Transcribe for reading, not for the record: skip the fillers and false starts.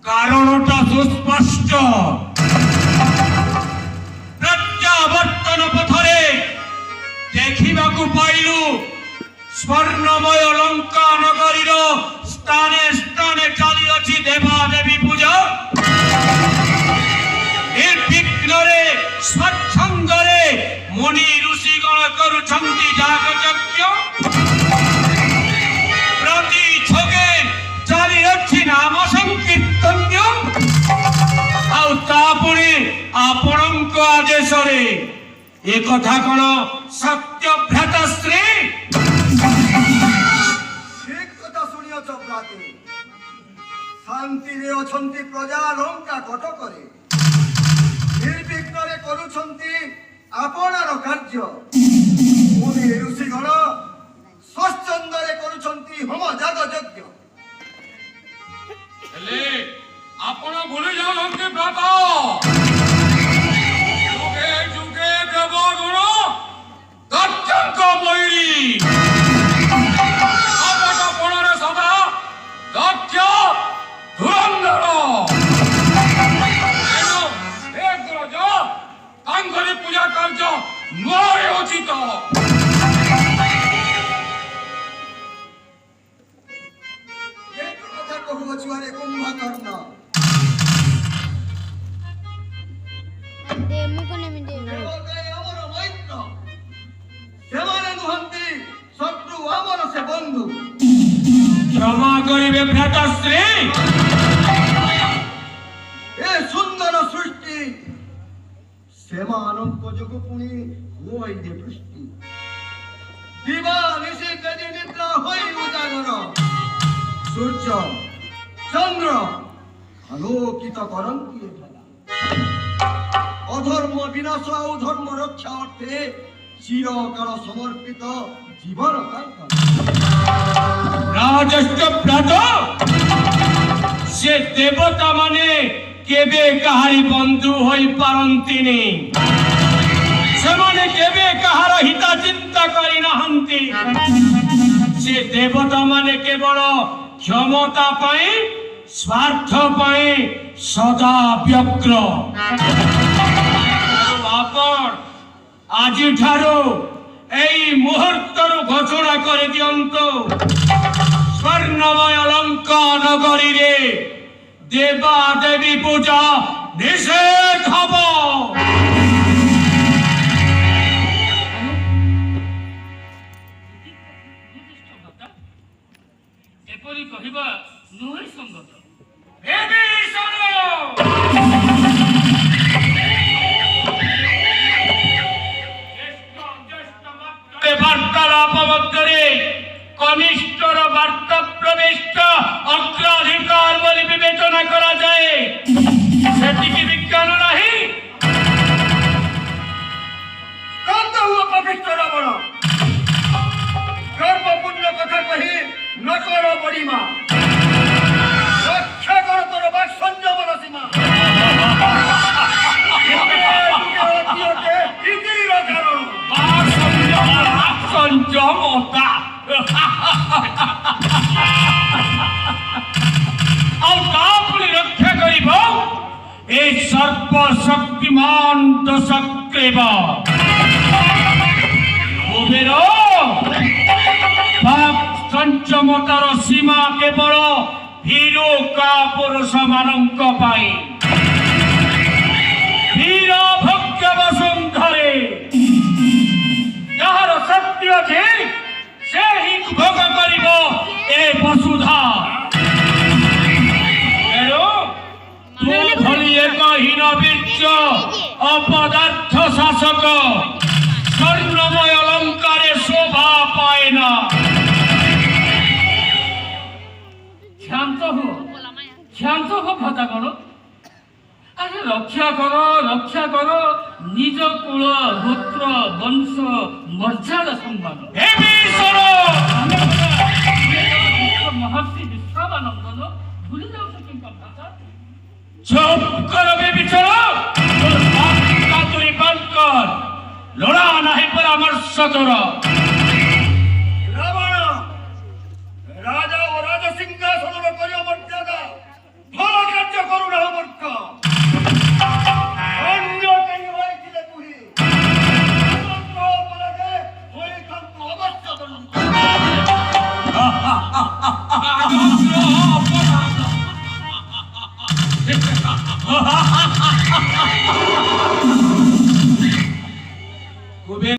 কারণটা সুস্পষ্ট। প্রত্যাবর্তন পথরে দেখিবাকু পাইলু স্বর্ণময় লঙ্কা নগরীর স্থানে স্থানে চালিয়েছি দেবাদেবী পূজা। নির্বিঘ্ନରେ স্বচ্ছন্দরে মুনি ঋষিগণ করুଛନ୍ତି যাগযজ্ঞ। প্রতি ছকে ଚାଲିଅଛି ନାମ ସଂକୀର୍ତ୍ତନ୍ୟ। ଆଉ ତାପରେ ଆପଣଙ୍କ ଆଦେଶରେ ଏ କଥା କଣ ସତ୍ୟଭ୍ରାତ ଶ୍ରୀ? ଠିକ କଥା ଶୁଣିଅଛ ଭ୍ରାତେ। ଶାନ୍ତିରେ ଅଛନ୍ତି ପ୍ରଜା ଲଙ୍କା କଟକରେ, ନିର୍ବିଘ୍ନରେ କରୁଛନ୍ତି ଆପଣାର କାର୍ଯ୍ୟ। ମୁନି ଋଷିଗଣ ସ୍ୱଚ୍ଛନ୍ଦରେ କରୁଛନ୍ତି ହୋମ ଯାଗ ଯଜ୍ଞ। ହେଲେ ଆପଣ ଭୁଲି ଯାଉଛନ୍ତି ବ୍ରତ। ଯୁଗେ ଯୁଗେ ଦେବଗୁଣ ଦକ୍ଷଙ୍କ ବୈରୀ। ଅପଟପଣରେ ସଦା ଦକ୍ଷ ଧୁରନ୍ଧର। ଏଣୁ ଏ ଗ୍ରଜ ତାଙ୍କରି ପୂଜା କାର୍ଯ୍ୟ ମୋର ଉଚିତ। କହୁଅଛୁଆରେ କୁମ୍ଭକର୍ଣ୍ଣ। ଆମର ମୈତ୍ର, ସେମାନେ ନୁହନ୍ତି ଶତ୍ରୁ, ଆମର ସେ ବନ୍ଧୁ। କ୍ଷମା କରିବେ ଭ୍ରାତାଶ୍ରୀ। ଏ ସୁନ୍ଦର ସୃଷ୍ଟି ସେମାନଙ୍କ ଯୋଗୁଁ ପୁଣି ହୋଇದೆ ବୃଷ୍ଟି। ଦିବା ନିଶି ଯଦି ନିଦ୍ରା ହୋଇ ଉଜାଗର, ସୂର୍ଯ୍ୟ ଚନ୍ଦ୍ର ଆଲୋକିତ କରନ୍ତି। ଅଧର୍ମ ବିନାଶ ଆଉ ଧର୍ମ ରକ୍ଷା ଅର୍ଥେ চিরকাল সমর্পিত জীবন রাজস্ব ব্রত সে দেবতা মানে কেবে কাহারি বন্ধু হই পারন্তিনি সেমানে কেবে কাহার হিতা চিন্তা করি নাহান্তি সে দেবতা মানে কেবল ক্ষমতা পাই স্বার্থ পাই সদা ব্যগ্র আপন আজি ঠারো এই মুহূর্তর ঘোষণা করে দিয়ন্তু স্বর্ণময় লঙ্কা নগরী রে দেবা দেবী পূজা নিষেধ হব। এপরি কহিবা নুহে সঙ্গত। এই সর্বশক্তিমান দশগ্রীব কুবের পাপ ସଂଯମତାର ସୀମା କେବଳ ଭୀରୁ କାପୁରୁଷ ମାନଙ୍କ ପାଇଁ ବୀର ଭକ୍ତ ବସୁନ୍ଧରେ ଯାହାର ଶକ୍ତି ଅଛି ସେ ହିଁ ଭୋଗ କରିବ ଏ ବସୁଧା ତେଣୁ ତୁ ଭଳି ଏକ ହୀନବୀର୍ଯ୍ୟ ଅପଦାର୍ଥ ଶାସକ ସ୍ୱର୍ଣ୍ଣମୟ ଲଙ୍କାରେ ଶୋଭା ପାଏ ନା। শান্ত হো ভ্রাতাগণ, আরে রক্ষা করো নিজ কুল গোত্র বংশ মর্যাদা সম্মান। মহর্ষি বিশ্বাবানন্দন ভুলে যাওছ কিংবা ভ্রাতা? চুপ করো বিবিচর, কাতুরি বন্ধ কর, লড়া নাহি পরামর্শ কর। রাবণ রাজা ও রাজা সিংহাসনের উপরে মর্যাদা ভাল কার্য করুণ মূর্খ অন্য কেন হয়েছিল তুই অপরাধে ওই কান্ত অবশ্য কুবের